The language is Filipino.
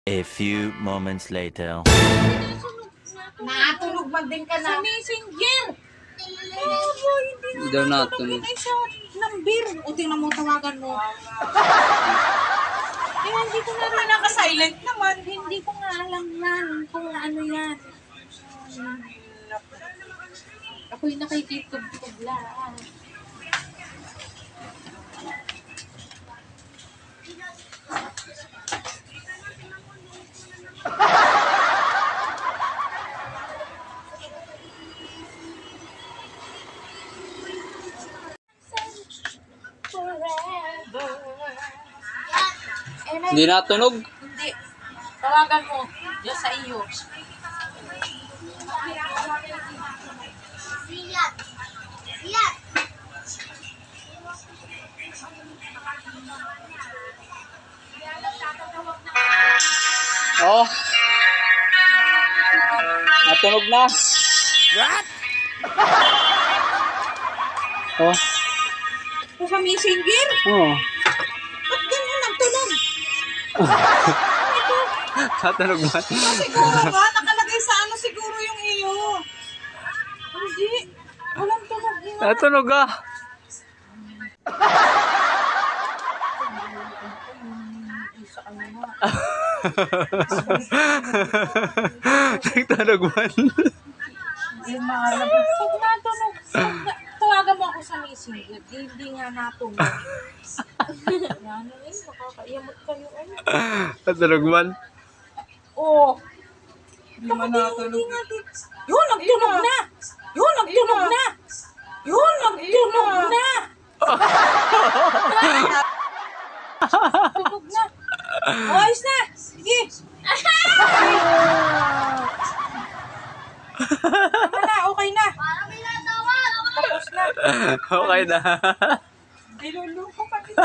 A few moments later. Natulog man din ka na. Sa messenger. Oh, hindi Hindi daw na natulog. natulog. Ay, sa number. O, tingnan mo, tawagan mo. Eh, hindi ko na rin. Naka-silent naman. Hindi ko nga alam yan kung ano yan. Ako'y nakikitub-tub lang. Hindi natunog. Hindi. Tawagan mo. Diyan sa iyo. Oh. Natunog na. What? Oh. O sa messenger? Oh. Ba't ganun nagtunog? Natunog ba? Siguro nga, nakalagay sa ano siguro yung iyo. Hindi. Walang tunog yun. Natunog ah. Sa ano nga. Nagtunog ba? Yung mga pag natunog, tawagan mo ako sa messenger. Hindi nga natunog. Yan eh, nakakaiyamot kayo. Natunog man. Oh, Hindi man natulog. yun, nagtunog na! Yun, nagtunog na! Yun, nagtunog na! Tunog na! Oh, ayos na! Sige! Tama na, okay na! Tapos na! Okay na. Niluluko pa rin.